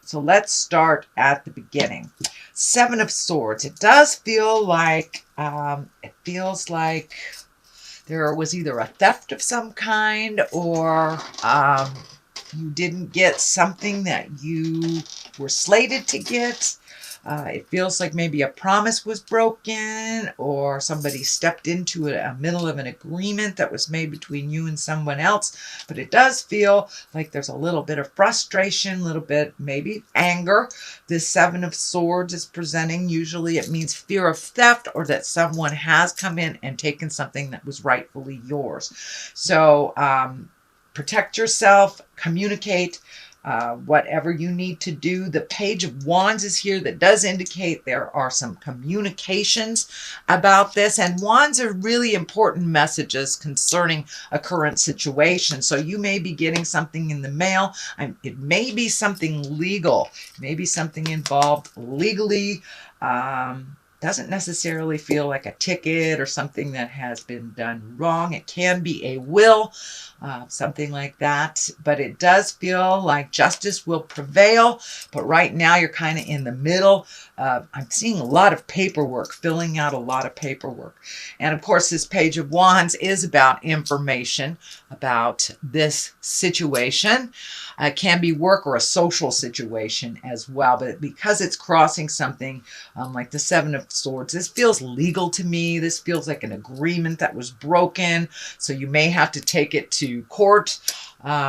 So let's start at the beginning. Seven of Swords. It does feel like, there was either a theft of some kind, or you didn't get something that you were slated to get. It feels like maybe a promise was broken, or somebody stepped into a middle of an agreement that was made between you and someone else. But it does feel like there's a little bit of frustration, a little bit maybe anger. This Seven of Swords is presenting. Usually it means fear of theft, or that someone has come in and taken something that was rightfully yours. So protect yourself, communicate. Whatever you need to do. The Page of Wands is here. That does indicate there are some communications about this. And wands are really important messages concerning a current situation. So you may be getting something in the mail. It may be something legal. Maybe something involved legally. Doesn't necessarily feel like a ticket or something that has been done wrong. It can be a will, something like that. But it does feel like justice will prevail. But right now you're kind of in the middle. I'm seeing a lot of paperwork, filling out a lot of paperwork. And of course, this Page of Wands is about information about this situation. It can be work or a social situation as well. But because it's crossing something like the Seven of Swords, this feels legal to me. This feels like an agreement that was broken. So you may have to take it to court,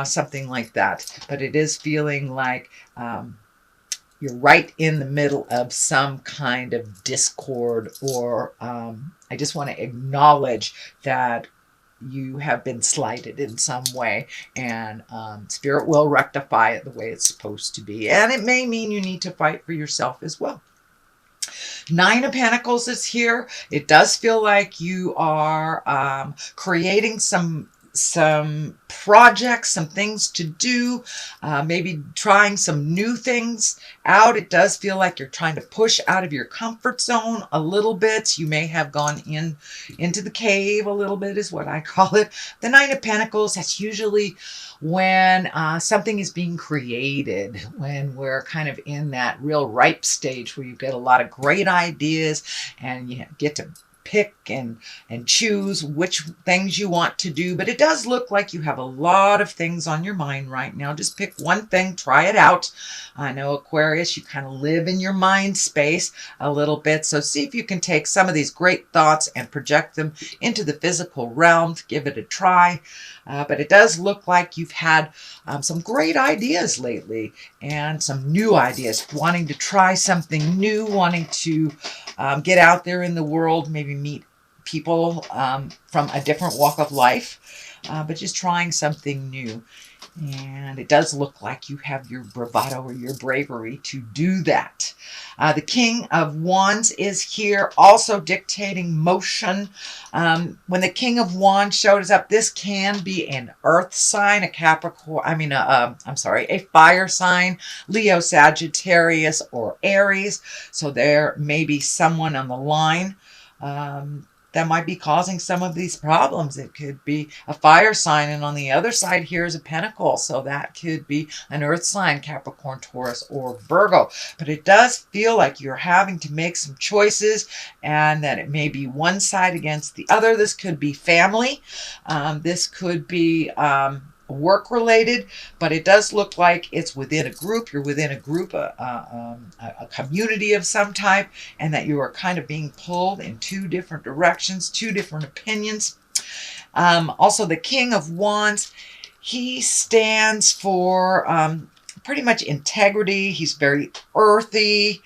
something like that. But it is feeling like you're right in the middle of some kind of discord, or I just want to acknowledge that you have been slighted in some way, and Spirit will rectify it the way it's supposed to be. And it may mean you need to fight for yourself as well. Nine of Pentacles is here. It does feel like you are creating some projects, some things to do, maybe trying some new things out. It does feel like you're trying to push out of your comfort zone a little bit. You may have gone into the cave a little bit, is what I call it. The Nine of Pentacles, that's usually when something is being created, when we're kind of in that real ripe stage where you get a lot of great ideas and you get to pick and choose which things you want to do. But it does look like you have a lot of things on your mind right now. Just pick one thing, try it out. I know, Aquarius, you kind of live in your mind space a little bit. So see if you can take some of these great thoughts and project them into the physical realm. Give it a try. But it does look like you've had some great ideas lately, and some new ideas, wanting to try something new, wanting to get out there in the world, maybe meet people from a different walk of life, but just trying something new. And it does look like you have your bravado or your bravery to do that. The King of Wands is here, also dictating motion. When the King of Wands shows up, this can be an earth sign, a Capricorn, a fire sign, Leo, Sagittarius, or Aries. So there may be someone on the line that might be causing some of these problems. It could be a fire sign, and on the other side here is a pentacle. So that could be an earth sign, Capricorn, Taurus, or Virgo. But it does feel like you're having to make some choices, and that it may be one side against the other. This could be family. This could be work related, but it does look like it's within a group. You're within a group, a community of some type, and that you are kind of being pulled in two different directions, two different opinions. Also, the King of Wands, he stands for pretty much integrity. He's very earthy.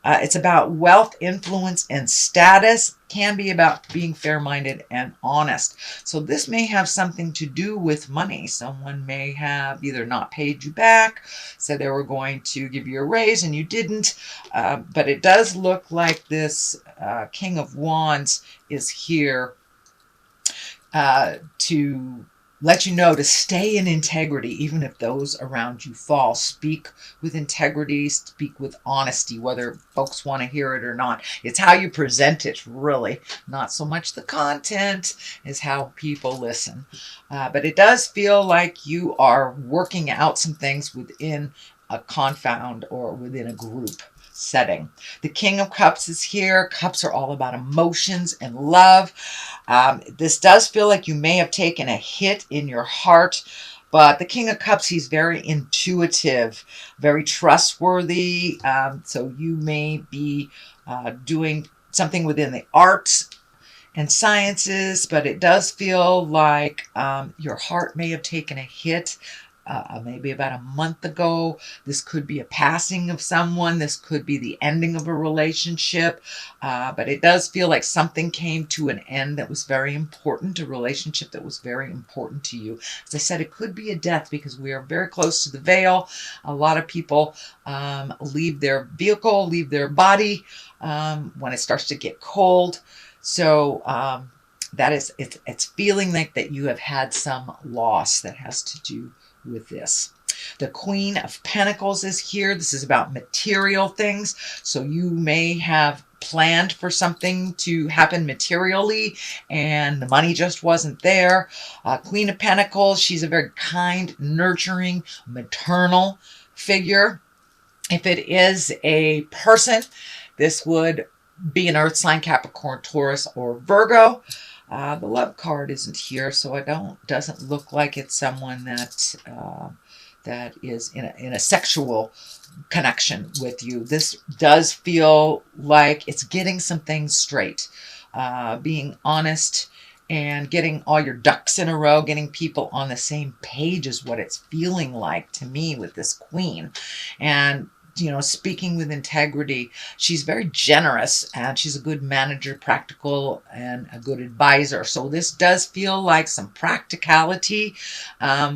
It's about wealth, influence, and status. Can be about being fair-minded and honest. So this may have something to do with money. Someone may have either not paid you back, said they were going to give you a raise and you didn't. But it does look like this King of Wands is here to let you know to stay in integrity, even if those around you fall. Speak with integrity, speak with honesty, whether folks want to hear it or not. It's how you present it, really. Not so much the content, is how people listen. But it does feel like you are working out some things within a confound or within a group setting. The King of Cups is here. Cups are all about emotions and love. This does feel like you may have taken a hit in your heart, but the King of Cups, he's very intuitive, very trustworthy. So you may be doing something within the arts and sciences, but it does feel like your heart may have taken a hit maybe about a month ago. This could be a passing of someone. This could be the ending of a relationship. But it does feel like something came to an end that was very important, a relationship that was very important to you. As I said, it could be a death because we are very close to the veil. A lot of people leave their vehicle, leave their body when it starts to get cold. So that is, it's feeling like that you have had some loss that has to do with this. The Queen of Pentacles is here. This is about material things. So you may have planned for something to happen materially and the money just wasn't there. Queen of Pentacles, she's a very kind, nurturing, maternal figure. If it is a person, this would be an earth sign, Capricorn, Taurus, or Virgo. The love card isn't here, so doesn't look like it's someone that that is in a sexual connection with you. This does feel like it's getting some things straight, being honest and getting all your ducks in a row, getting people on the same page is what it's feeling like to me with this queen. And speaking with integrity. She's very generous and she's a good manager, practical, and a good advisor. So this does feel like some practicality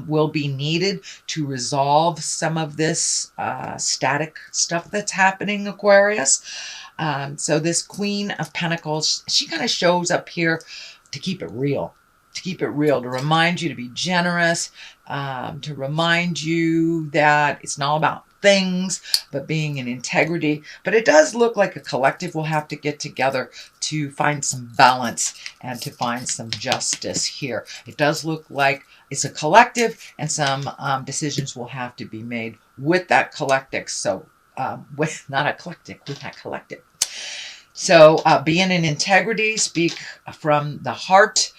will be needed to resolve some of this static stuff that's happening, Aquarius. So this Queen of Pentacles, she kind of shows up here to keep it real. To remind you to be generous, to remind you that it's not about things, but being in integrity. But it does look like a collective will have to get together to find some balance and to find some justice here. It does look like it's a collective and some decisions will have to be made with that collective. So with that collective. So being in integrity, speak from the heart,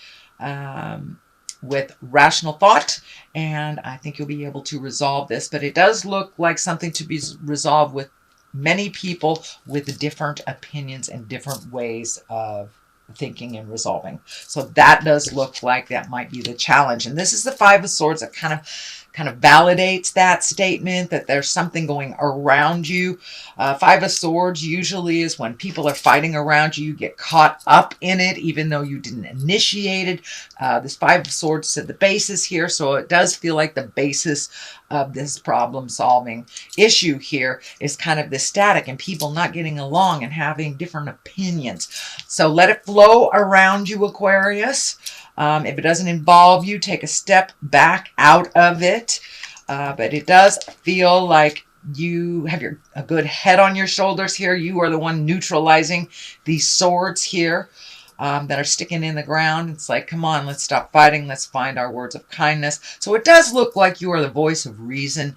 with rational thought, and I think you'll be able to resolve this. But it does look like something to be resolved with many people with different opinions and different ways of thinking and resolving. So that does look like that might be the challenge. And this is the Five of Swords that kind of validates that statement, that there's something going around you. Five of Swords usually is when people are fighting around you, you get caught up in it, even though you didn't initiate it. This Five of Swords said the basis here, so it does feel like the basis of this problem-solving issue here is kind of this static and people not getting along and having different opinions. So let it flow around you, Aquarius. If it doesn't involve you, take a step back out of it. But it does feel like you have a good head on your shoulders here. You are the one neutralizing these swords here that are sticking in the ground. It's like, come on, let's stop fighting. Let's find our words of kindness. So it does look like you are the voice of reason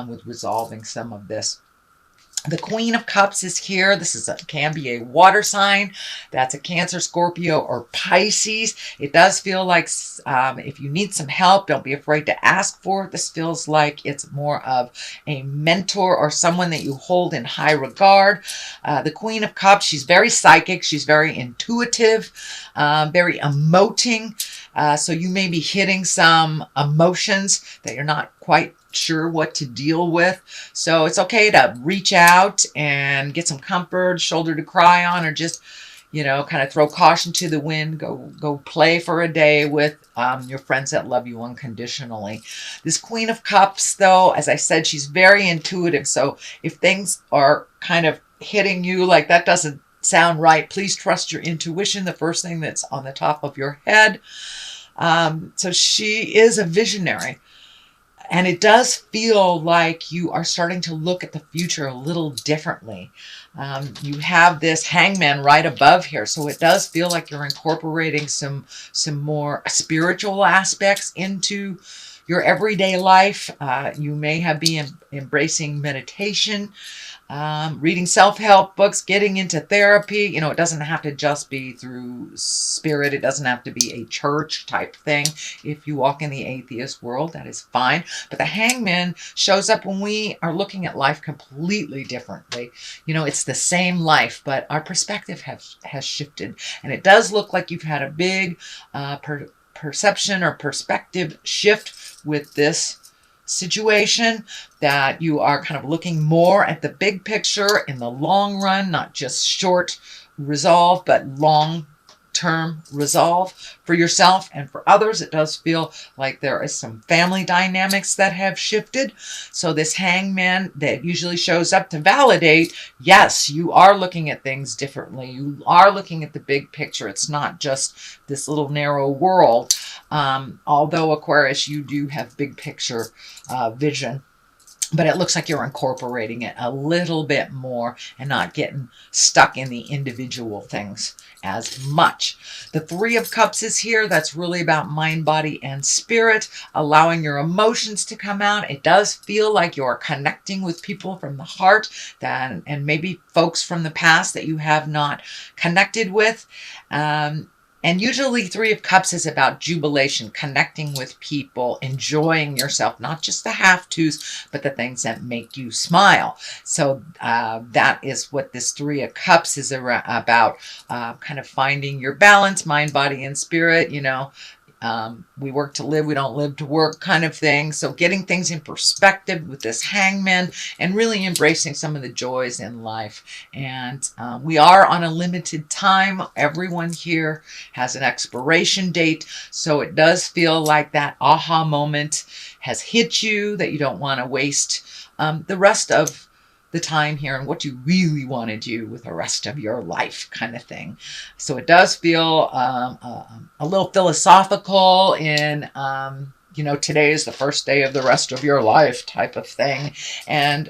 with resolving some of this. The Queen of Cups is here. This can be a water sign. That's a Cancer, Scorpio, or Pisces. It does feel like if you need some help, don't be afraid to ask for it. This feels like it's more of a mentor or someone that you hold in high regard. The Queen of Cups, she's very psychic. She's very intuitive, very emoting. So you may be hitting some emotions that you're not quite sure what to deal with. So it's okay to reach out and get some comfort, shoulder to cry on, or just, kind of throw caution to the wind. Go play for a day with your friends that love you unconditionally. This Queen of Cups, though, as I said, she's very intuitive. So if things are kind of hitting you like that doesn't sound right, please trust your intuition, the first thing that's on the top of your head. So she is a visionary. And it does feel like you are starting to look at the future a little differently. You have this Hangman right above here. So it does feel like you're incorporating some more spiritual aspects into your everyday life. You may have been embracing meditation, reading self-help books, getting into therapy. You know, it doesn't have to just be through spirit. It doesn't have to be a church type thing. If you walk in the atheist world, that is fine. But the hangman shows up when we are looking at life completely differently. You know, it's the same life, but our perspective has shifted. And it does look like you've had a big perception or perspective shift with this situation, that you are kind of looking more at the big picture in the long run, not just short resolve, but long-term resolve for yourself and for others. It does feel like there is some family dynamics that have shifted. So this hangman that usually shows up to validate, yes, you are looking at things differently. You are looking at the big picture. It's not just this little narrow world. Although Aquarius, you do have big picture vision, but it looks like you're incorporating it a little bit more and not getting stuck in the individual things as much. The Three of Cups is here. That's really about mind, body, and spirit, allowing your emotions to come out. It does feel like you're connecting with people from the heart, and maybe folks from the past that you have not connected with. And usually Three of Cups is about jubilation, connecting with people, enjoying yourself, not just the have-tos, but the things that make you smile. So that is what this Three of Cups is about, kind of finding your balance, mind, body, and spirit. You know, we work to live, we don't live to work kind of thing. So getting things in perspective with this hangman and really embracing some of the joys in life. And we are on a limited time. Everyone here has an expiration date. So it does feel like that aha moment has hit you, that you don't want to waste the rest of the time here and what you really want to do with the rest of your life kind of thing. So it does feel a little philosophical in, you know, today is the first day of the rest of your life type of thing. And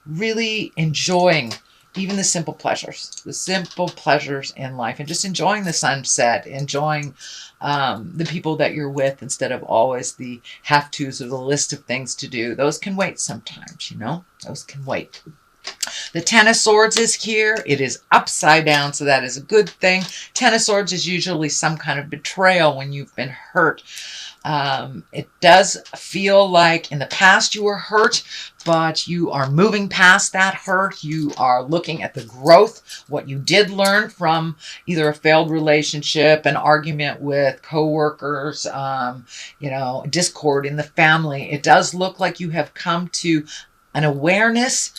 really enjoying even the simple pleasures in life, and just enjoying the sunset, enjoying the people that you're with instead of always the have-tos or the list of things to do. Those can wait sometimes, you know, those can wait. The Ten of Swords is here. It is upside down, so that is a good thing. Ten of Swords is usually some kind of betrayal when you've been hurt. It does feel like in the past you were hurt, but you are moving past that hurt. You are looking at the growth, what you did learn from either a failed relationship, an argument with coworkers, you know, discord in the family. It does look like you have come to an awareness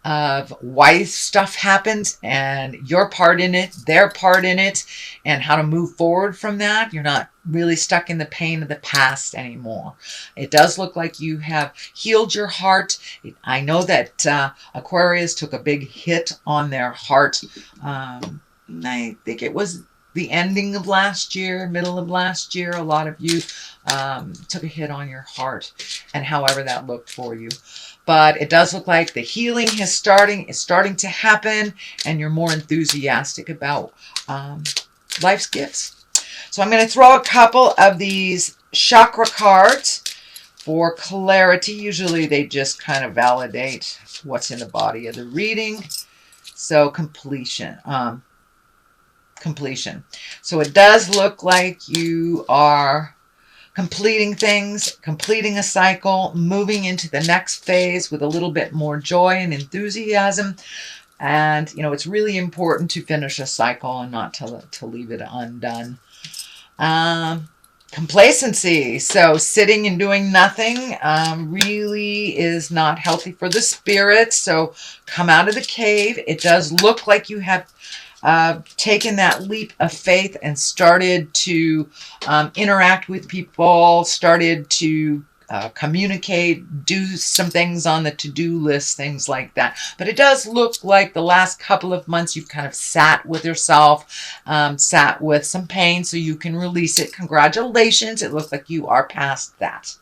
of why stuff happens and your part in it, their part in it, and how to move forward from that. You're not really stuck in the pain of the past anymore. It does look like you have healed your heart. I know that Aquarius took a big hit on their heart. I think it was the ending of last year, middle of last year. A lot of you took a hit on your heart, and however that looked for you. But it does look like the healing is starting to happen, and you're more enthusiastic about life's gifts. So I'm going to throw a couple of these chakra cards for clarity. Usually they just kind of validate what's in the body of the reading. So completion. So it does look like you are completing things, completing a cycle, moving into the next phase with a little bit more joy and enthusiasm. And, you know, it's really important to finish a cycle and not to leave it undone. Complacency. So sitting and doing nothing really is not healthy for the spirit. So come out of the cave. It does look like you have taken that leap of faith and started to interact with people, started to communicate, do some things on the to-do list, things like that. But it does look like the last couple of months you've kind of sat with yourself, sat with some pain so you can release it. Congratulations. It looks like you are past that.